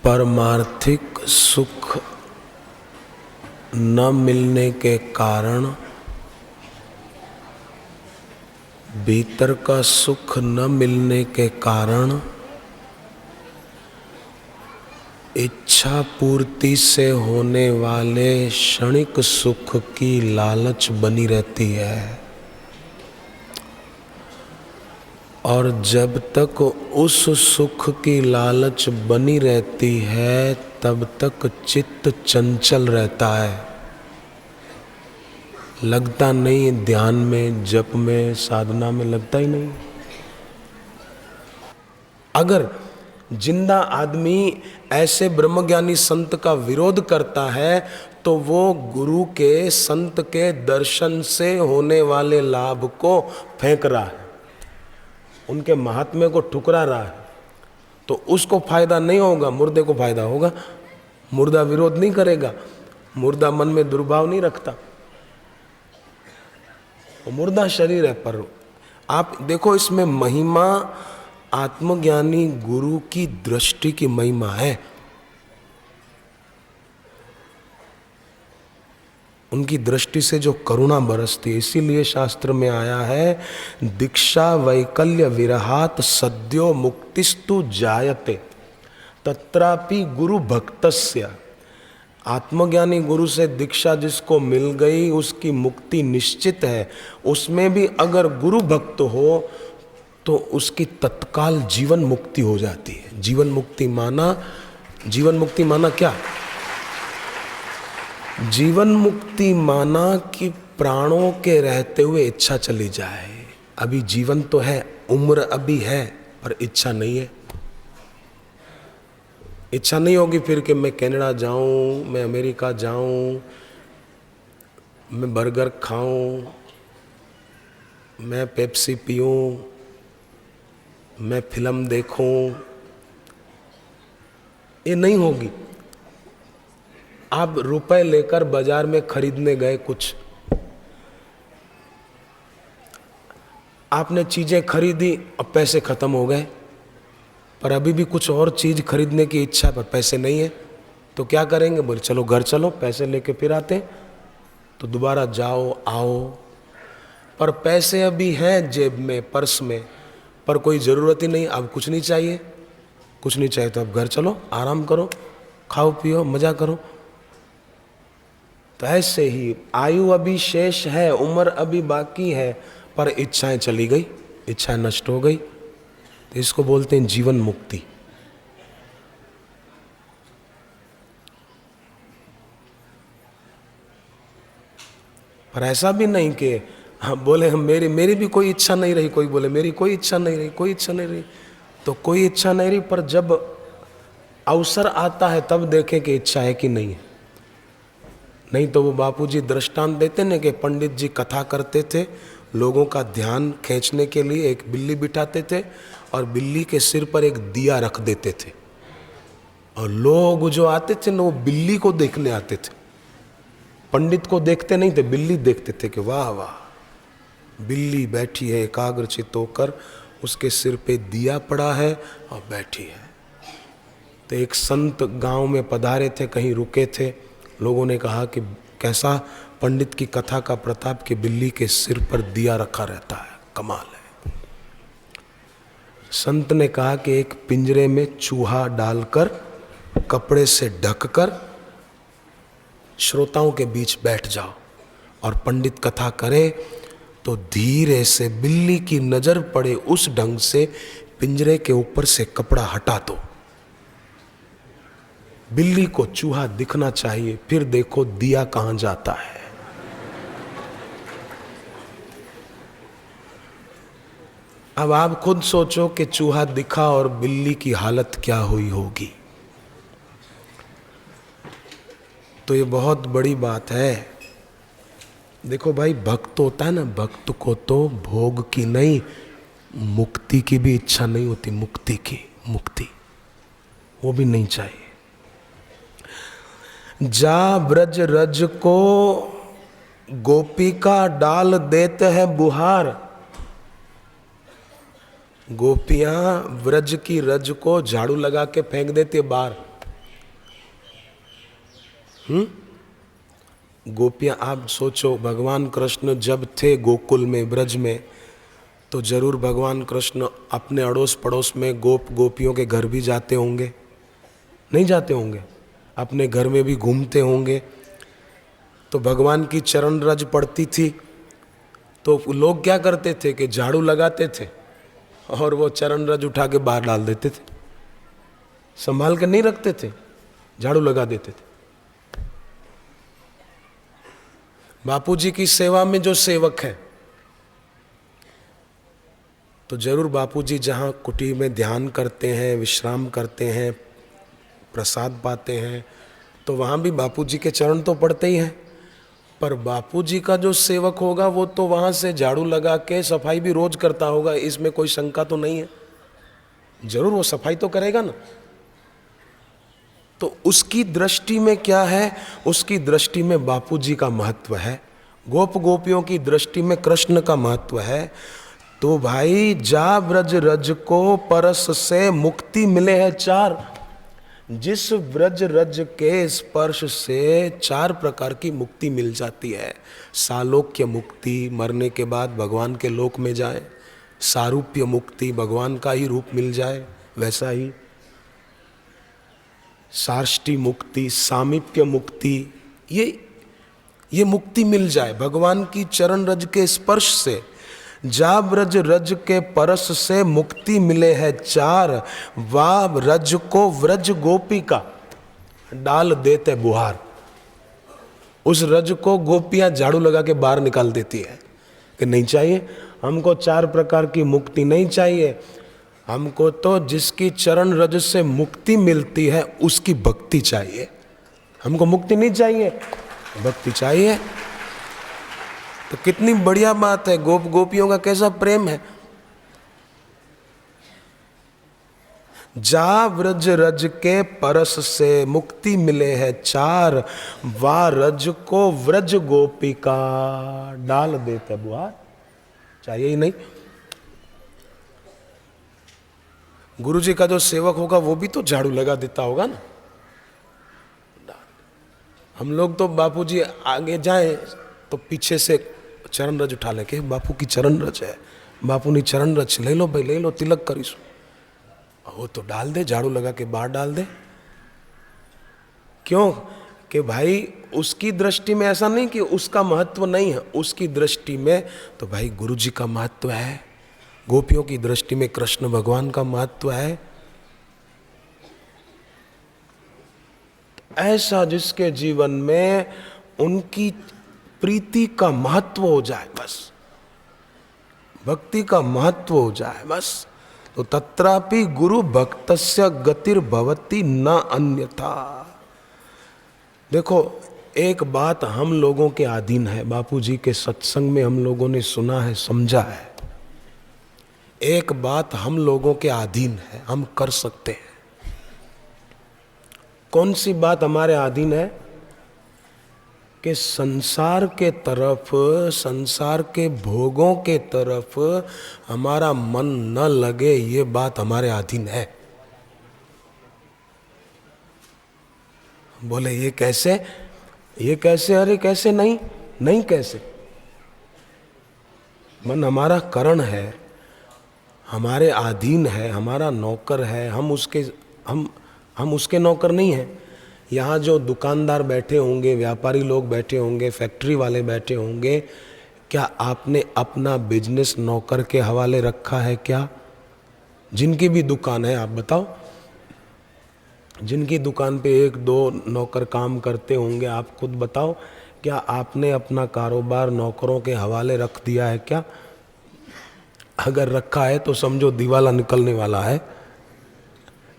परमार्थिक सुख न मिलने के कारण, भीतर का सुख न मिलने के कारण इच्छा पूर्ति से होने वाले क्षणिक सुख की लालच बनी रहती है। और जब तक उस सुख की लालच बनी रहती है तब तक चित्त चंचल रहता है, लगता नहीं ध्यान में, जप में, साधना में लगता ही नहीं। अगर जिंदा आदमी ऐसे ब्रह्मज्ञानी संत का विरोध करता है तो वो गुरु के, संत के दर्शन से होने वाले लाभ को फेंक रहा है, उनके महात्म्य को ठुकरा रहा है। तो उसको फायदा नहीं होगा, मुर्दे को फायदा होगा। मुर्दा विरोध नहीं करेगा, मुर्दा मन में दुर्भाव नहीं रखता, वो मुर्दा शरीर है। पर आप देखो इसमें महिमा आत्मज्ञानी गुरु की दृष्टि की महिमा है। उनकी दृष्टि से जो करुणा बरसती है, इसीलिए शास्त्र में आया है, दीक्षा वैकल्य विरहात सद्यो मुक्तिस्तु जायते तत्रापि गुरु भक्तस्य। आत्मज्ञानी गुरु से दीक्षा जिसको मिल गई उसकी मुक्ति निश्चित है। उसमें भी अगर गुरु भक्त हो तो उसकी तत्काल जीवन मुक्ति हो जाती है। जीवन मुक्ति माना क्या? जीवन मुक्ति माना कि प्राणों के रहते हुए इच्छा चली जाए। अभी जीवन तो है, उम्र अभी है, पर इच्छा नहीं है। इच्छा नहीं होगी फिर कि मैं कनाडा जाऊं, मैं अमेरिका जाऊं, मैं बर्गर खाऊं, मैं पेप्सी पीऊं, मैं फिल्म देखूं, ये नहीं होगी। आप रुपए लेकर बाजार में खरीदने गए, कुछ आपने चीजें खरीदी, अब पैसे खत्म हो गए, पर अभी भी कुछ और चीज खरीदने की इच्छा, पर पैसे नहीं है, तो क्या करेंगे? बोले चलो घर चलो, पैसे लेके फिर आते हैं। तो दोबारा जाओ आओ, पर पैसे अभी हैं जेब में, पर्स में, पर कोई ज़रूरत ही नहीं, अब कुछ नहीं चाहिए। कुछ नहीं चाहिए तो अब घर चलो, आराम करो, खाओ पियो, मजा करो। तो ऐसे ही आयु अभी शेष है, उम्र अभी बाकी है, पर इच्छाएं चली गई, इच्छाएं नष्ट हो गई। तो इसको बोलते हैं जीवन मुक्ति। पर ऐसा भी नहीं कि हाँ बोले हम मेरी भी कोई इच्छा नहीं रही, कोई बोले मेरी कोई इच्छा नहीं रही, कोई इच्छा नहीं रही, तो कोई इच्छा नहीं रही, पर जब अवसर आता है तब देखें कि इच्छा है कि नहीं है। नहीं तो वो बापूजी दृष्टांत देते ना कि पंडित जी कथा करते थे, लोगों का ध्यान खींचने के लिए एक बिल्ली बिठाते थे और बिल्ली के सिर पर एक दिया रख देते थे, और लोग जो आते थे ना वो बिल्ली को देखने आते थे, पंडित को देखते नहीं थे, बिल्ली देखते थे कि वाह वाह बिल्ली बैठी है एकाग्रचित होकर, उसके सिर पे दिया पड़ा है और बैठी है। तो एक संत गांव में पधारे थे, कहीं रुके थे, लोगों ने कहा कि कैसा पंडित की कथा का प्रताप कि बिल्ली के सिर पर दिया रखा रहता है, कमाल है। संत ने कहा कि एक पिंजरे में चूहा डालकर कपड़े से ढककर श्रोताओं के बीच बैठ जाओ और पंडित कथा करे, तो धीरे से बिल्ली की नजर पड़े उस ढंग से पिंजरे के ऊपर से कपड़ा हटा दो। बिल्ली को चूहा दिखना चाहिए, फिर देखो दिया कहां जाता है। अब आप खुद सोचो कि चूहा दिखा और बिल्ली की हालत क्या हुई होगी। तो ये बहुत बड़ी बात है। देखो भाई, भक्त होता है ना, भक्त को तो भोग की नहीं, मुक्ति की भी इच्छा नहीं होती। मुक्ति की, मुक्ति वो भी नहीं चाहिए। जा ब्रज रज को गोपिका डाल देते हैं बुहार। गोपियां ब्रज की रज को झाड़ू लगा के फेंक देती है बाहर। गोपियाँ, आप सोचो भगवान कृष्ण जब थे गोकुल में, ब्रज में, तो जरूर भगवान कृष्ण अपने अड़ोस पड़ोस में गोपियों के घर भी जाते होंगे, नहीं जाते होंगे? अपने घर में भी घूमते होंगे। तो भगवान की चरण रज पड़ती थी तो लोग क्या करते थे कि झाड़ू लगाते थे और वो चरण रज उठा के बाहर डाल देते थे, संभाल के नहीं रखते थे, झाड़ू लगा देते थे। बापूजी की सेवा में जो सेवक है, तो जरूर बापूजी जहाँ कुटी में ध्यान करते हैं, विश्राम करते हैं, प्रसाद पाते हैं, तो वहाँ भी बापूजी के चरण तो पड़ते ही हैं। पर बापूजी का जो सेवक होगा वो तो वहाँ से झाड़ू लगा के सफाई भी रोज करता होगा, इसमें कोई शंका तो नहीं है। जरूर वो सफाई तो करेगा ना। तो उसकी दृष्टि में क्या है? उसकी दृष्टि में बापूजी का महत्व है, गोपियों की दृष्टि में कृष्ण का महत्व है। तो भाई जा ब्रज रज को परस से मुक्ति मिले है चार। जिस ब्रज रज के स्पर्श से 4 प्रकार की मुक्ति मिल जाती है। सालोक्य मुक्ति, मरने के बाद भगवान के लोक में जाए। सारूप्य मुक्ति, भगवान का ही रूप मिल जाए वैसा ही। सार्ष्टी मुक्ति, सामीप्य मुक्ति, ये मुक्ति मिल जाए भगवान की चरण रज के स्पर्श से। जा ब्रज रज के परस से मुक्ति मिले है 4। वाह रज को व्रज गोपी का डाल देते बुहार। उस रज को गोपियां झाड़ू लगा के बाहर निकाल देती है कि नहीं चाहिए हमको, 4 प्रकार की मुक्ति नहीं चाहिए हमको, तो जिसकी चरण रज से मुक्ति मिलती है उसकी भक्ति चाहिए। हमको मुक्ति नहीं चाहिए, भक्ति चाहिए। तो कितनी बढ़िया बात है, गोपियों का कैसा प्रेम है। जा व्रज रज के परस से मुक्ति मिले है 4। वा रज को व्रज गोपी का डाल देते बुहार। चाहिए ही नहीं। गुरुजी का जो सेवक होगा वो भी तो झाड़ू लगा देता होगा ना। हम लोग तो बापूजी आगे जाएं तो पीछे से चरण रज उठा लेके, बापू की चरण रज है, बापू ने चरण रज ले लो भाई, ले लो, तिलक करीसो। वो तो डाल दे, झाड़ू लगा के बाहर डाल दे। क्यों? कि भाई उसकी दृष्टि में ऐसा नहीं कि उसका महत्व नहीं है, उसकी दृष्टि में तो भाई गुरुजी का महत्व है, गोपियों की दृष्टि में कृष्ण भगवान का महत्व है। ऐसा जिसके जीवन में उनकी प्रीति का महत्व हो जाए, बस भक्ति का महत्व हो जाए बस, तो तत्रापि गुरु भक्तस्य गतिर्भवति न अन्यथा। देखो एक बात हम लोगों के अधीन है, बापूजी के सत्संग में हम लोगों ने सुना है, समझा है। एक बात हम लोगों के अधीन है, हम कर सकते हैं। कौन सी बात हमारे अधीन है? कि संसार के तरफ, संसार के भोगों के तरफ हमारा मन न लगे, ये बात हमारे अधीन है। बोले ये कैसे? ये कैसे? अरे कैसे नहीं, नहीं कैसे। मन हमारा करण है, हमारे अधीन है, हमारा नौकर है, हम उसके नौकर नहीं हैं। यहाँ जो दुकानदार बैठे होंगे, व्यापारी लोग बैठे होंगे, फैक्ट्री वाले बैठे होंगे, क्या आपने अपना बिजनेस नौकर के हवाले रखा है क्या? जिनकी भी दुकान है आप बताओ, जिनकी दुकान पे 1-2 नौकर काम करते होंगे, आप खुद बताओ, क्या आपने अपना कारोबार नौकरों के हवाले रख दिया है क्या? अगर रखा है तो समझो दिवाला निकलने वाला है,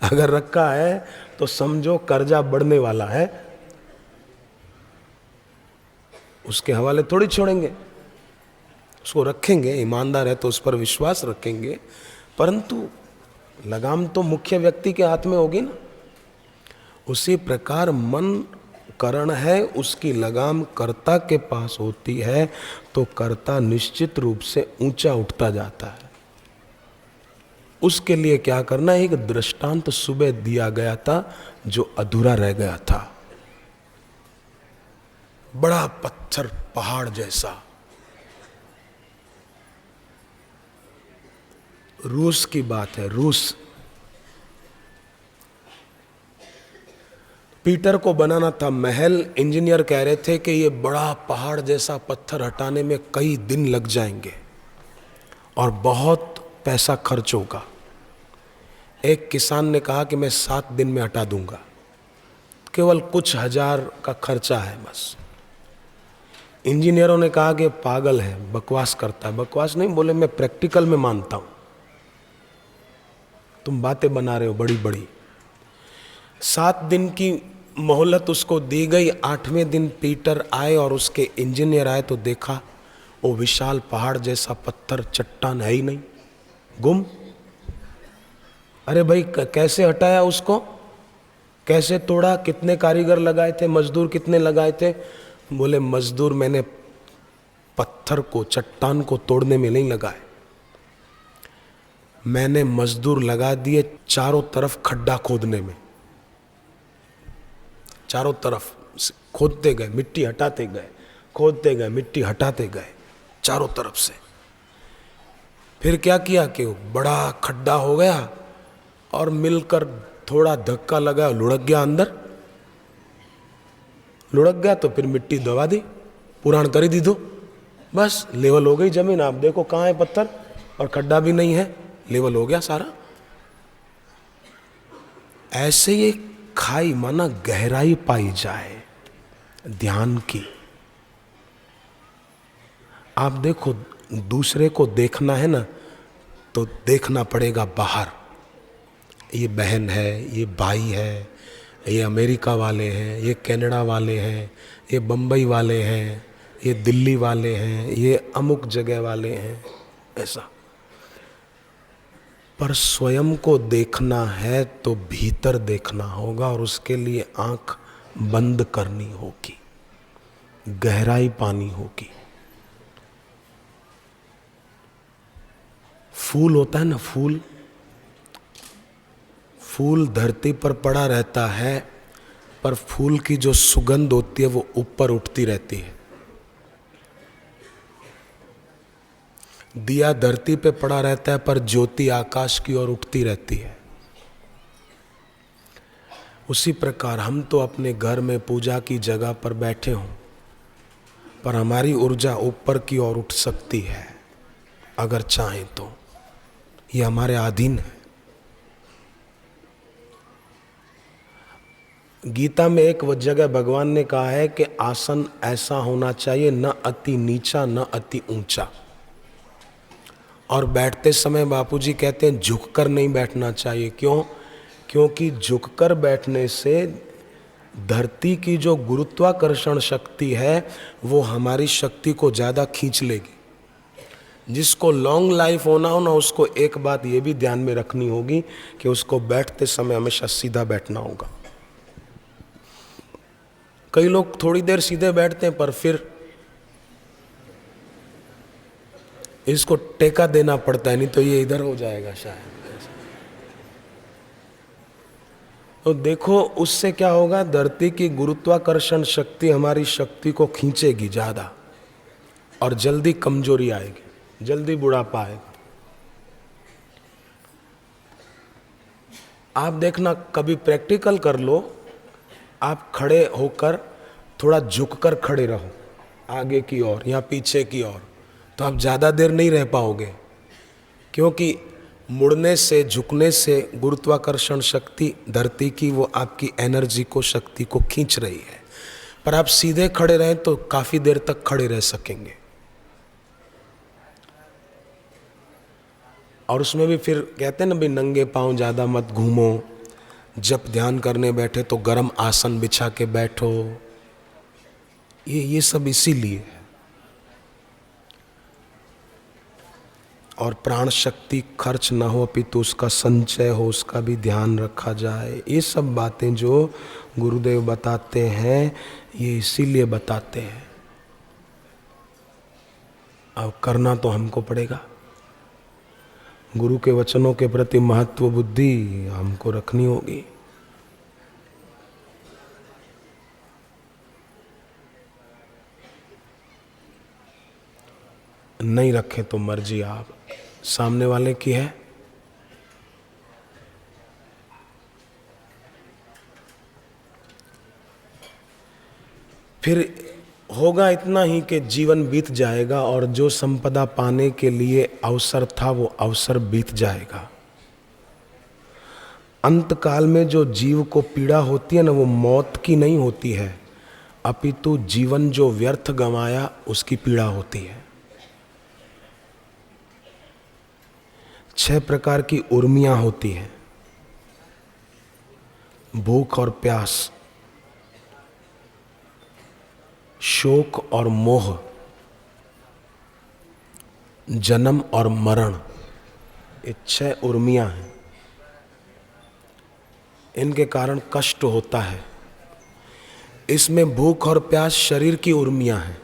अगर रखा है तो समझो कर्जा बढ़ने वाला है। उसके हवाले थोड़ी छोड़ेंगे, उसको रखेंगे, ईमानदार है तो उस पर विश्वास रखेंगे, परंतु लगाम तो मुख्य व्यक्ति के हाथ में होगी ना। उसी प्रकार मन करण है, उसकी लगाम कर्ता के पास होती है तो कर्ता निश्चित रूप से ऊंचा उठता जाता है। उसके लिए क्या करना है? एक दृष्टांत सुबह दिया गया था जो अधूरा रह गया था। बड़ा पत्थर पहाड़ जैसा। रूस की बात है, रूस। पीटर को बनाना था महल। इंजीनियर कह रहे थे कि ये बड़ा पहाड़ जैसा पत्थर हटाने में कई दिन लग जाएंगे और बहुत पैसा खर्च होगा। एक किसान ने कहा कि मैं 7 दिन में हटा दूंगा, केवल कुछ हजार का खर्चा है बस। इंजीनियरों ने कहा कि पागल है, बकवास करता है। बकवास नहीं बोले, मैं प्रैक्टिकल में मानता हूं, तुम बातें बना रहे हो बड़ी बड़ी। 7 दिन की मोहलत उसको दी गई। 8वें दिन पीटर आए और उसके इंजीनियर आए तो देखा वो विशाल पहाड़ जैसा पत्थर, चट्टान है ही नहीं, गुम। अरे भाई कैसे हटाया उसको, कैसे तोड़ा, कितने कारीगर लगाए थे, मजदूर कितने लगाए थे? बोले मजदूर मैंने पत्थर को, चट्टान को तोड़ने में नहीं लगाए, मैंने मजदूर लगा दिए चारों तरफ खड्डा खोदने में। चारों तरफ खोदते गए, मिट्टी हटाते गए, खोदते गए, मिट्टी हटाते गए चारों तरफ से। फिर क्या किया कि बड़ा खड्डा हो गया और मिलकर थोड़ा धक्का लगा, लुढ़क गया अंदर। लुढ़क गया तो फिर मिट्टी दबा दी, पुराण कर दी, दो बस लेवल हो गई जमीन। आप देखो कहाँ है पत्थर, और खड्डा भी नहीं है, लेवल हो गया सारा। ऐसे ये खाई माना गहराई पाई जाए ध्यान की। आप देखो, दूसरे को देखना है ना तो देखना पड़ेगा बाहर। ये बहन है, ये भाई है, ये अमेरिका वाले हैं, ये कनाडा वाले हैं, ये बम्बई वाले हैं, ये दिल्ली वाले हैं, ये अमुक जगह वाले हैं, ऐसा। पर स्वयं को देखना है तो भीतर देखना होगा और उसके लिए आंख बंद करनी होगी, गहराई पानी होगी। फूल होता है ना, फूल, फूल धरती पर पड़ा रहता है, पर फूल की जो सुगंध होती है वो ऊपर उठती रहती है। दिया धरती पे पड़ा रहता है, पर ज्योति आकाश की ओर उठती रहती है। उसी प्रकार हम तो अपने घर में पूजा की जगह पर बैठे हों, पर हमारी ऊर्जा ऊपर की ओर उठ सकती है अगर चाहें तो। ये हमारे अधीन है। गीता में एक जगह भगवान ने कहा है कि आसन ऐसा होना चाहिए, न अति नीचा न अति ऊंचा। और बैठते समय बापूजी कहते हैं झुककर नहीं बैठना चाहिए। क्यों? क्योंकि झुककर बैठने से धरती की जो गुरुत्वाकर्षण शक्ति है वो हमारी शक्ति को ज़्यादा खींच लेगी। जिसको लॉन्ग लाइफ होना हो ना, उसको एक बात ये भी ध्यान में रखनी होगी कि उसको बैठते समय हमेशा सीधा बैठना होगा। कई लोग थोड़ी देर सीधे बैठते हैं पर फिर इसको टेका देना पड़ता है, नहीं तो ये इधर हो जाएगा शायद। तो देखो उससे क्या होगा, धरती की गुरुत्वाकर्षण शक्ति हमारी शक्ति को खींचेगी ज़्यादा और जल्दी कमजोरी आएगी, जल्दी बुढ़ापा आएगा। आप देखना, कभी प्रैक्टिकल कर लो, आप खड़े होकर थोड़ा झुककर खड़े रहो आगे की ओर या पीछे की ओर, तो आप ज़्यादा देर नहीं रह पाओगे। क्योंकि मुड़ने से, झुकने से गुरुत्वाकर्षण शक्ति धरती की वो आपकी एनर्जी को, शक्ति को खींच रही है। पर आप सीधे खड़े रहें तो काफ़ी देर तक खड़े रह सकेंगे। और उसमें भी फिर कहते हैं ना भाई, नंगे पांव ज़्यादा मत घूमो, जब ध्यान करने बैठे तो गर्म आसन बिछा के बैठो। ये सब इसीलिए है। और प्राण शक्ति खर्च ना हो अपितु उसका संचय हो, उसका भी ध्यान रखा जाए। ये सब बातें जो गुरुदेव बताते हैं ये इसीलिए बताते हैं। अब करना तो हमको पड़ेगा। गुरु के वचनों के प्रति महत्व बुद्धि हमको रखनी होगी। नहीं रखें तो मर्जी आप सामने वाले की है। फिर होगा इतना ही कि जीवन बीत जाएगा और जो संपदा पाने के लिए अवसर था वो अवसर बीत जाएगा। अंत काल में जो जीव को पीड़ा होती है ना, वो मौत की नहीं होती है, अपितु जीवन जो व्यर्थ गंवाया उसकी पीड़ा होती है। 6 प्रकार की उर्मियां होती हैं, भूख और प्यास, शोक और मोह, जन्म और मरण। ये 6 उर्मियां हैं। इनके कारण कष्ट होता है। इसमें भूख और प्यास शरीर की उर्मियां हैं।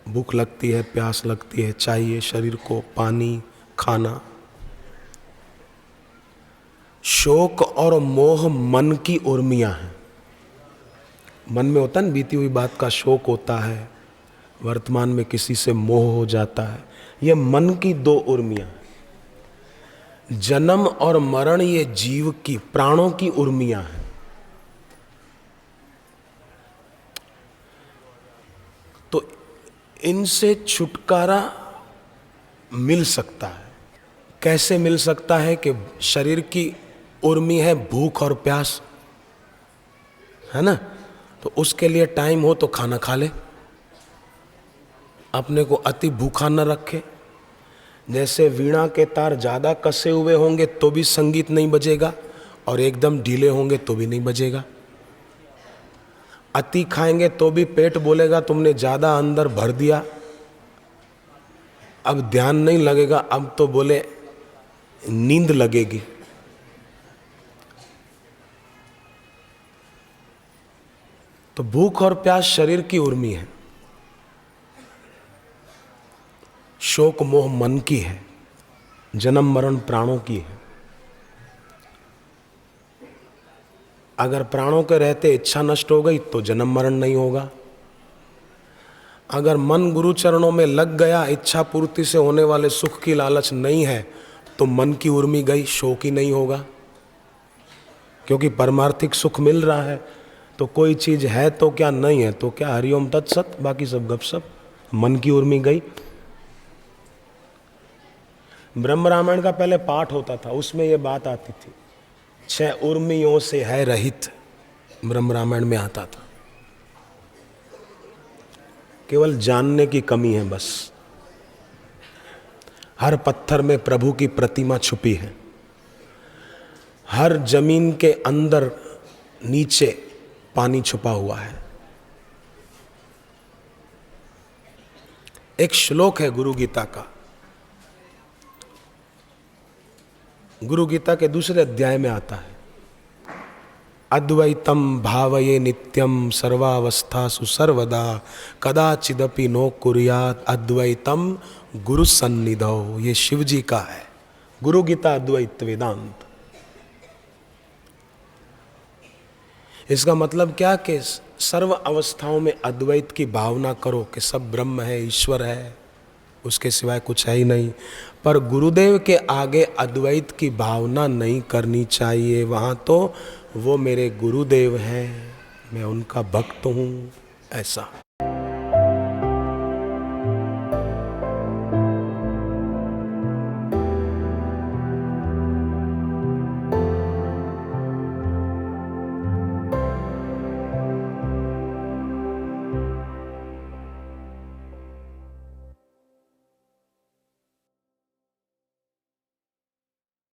भूख लगती है, प्यास लगती है, चाहिए शरीर को पानी, खाना। शोक और मोह मन की उर्मियां हैं। मन में होता है ना, बीती हुई बात का शोक होता है, वर्तमान में किसी से मोह हो जाता है। ये मन की 2 उर्मियां हैं। जन्म और मरण ये जीव की, प्राणों की उर्मियां हैं। तो इनसे छुटकारा मिल सकता है। कैसे मिल सकता है? कि शरीर की उर्मी है भूख और प्यास, है ना, तो उसके लिए टाइम हो तो खाना खा ले, अपने को अति भूखा न रखे। जैसे वीणा के तार ज़्यादा कसे हुए होंगे तो भी संगीत नहीं बजेगा, और एकदम ढीले होंगे तो भी नहीं बजेगा। अति खाएंगे तो भी पेट बोलेगा तुमने ज़्यादा अंदर भर दिया, अब ध्यान नहीं लगेगा, अब तो बोले नींद लगेगी। तो भूख और प्यास शरीर की उर्मी है, शोक मोह मन की है, जन्म मरण प्राणों की है। अगर प्राणों के रहते इच्छा नष्ट हो गई तो जन्म मरण नहीं होगा। अगर मन गुरु चरणों में लग गया, इच्छा पूर्ति से होने वाले सुख की लालच नहीं है, तो मन की उर्मी गई, शोक ही नहीं होगा। क्योंकि परमार्थिक सुख मिल रहा है, तो कोई चीज है तो क्या, नहीं है तो क्या, हरिओम तत्सत, बाकी सब गपशप। मन की उर्मी गई। ब्रह्म रामायण का पहले पाठ होता था, उसमें ये बात आती थी, 6 उर्मियों से है रहित, ब्रह्म रामायण में आता था। केवल जानने की कमी है बस। हर पत्थर में प्रभु की प्रतिमा छुपी है, हर जमीन के अंदर नीचे पानी छुपा हुआ है। एक श्लोक है गुरु गीता का, गुरु गीता के दूसरे अध्याय में आता है, अद्वैतम भावये नित्यम सर्वावस्थासु सर्वदा कदाचिदपि नो कुर्यात् अद्वैतम गुरु सन्निधौ। ये शिव जी का है, गुरु गीता अद्वैत वेदांत। इसका मतलब क्या कि सर्व अवस्थाओं में अद्वैत की भावना करो कि सब ब्रह्म है, ईश्वर है, उसके सिवाय कुछ है ही नहीं। पर गुरुदेव के आगे अद्वैत की भावना नहीं करनी चाहिए। वहाँ तो वो मेरे गुरुदेव हैं, मैं उनका भक्त हूँ, ऐसा।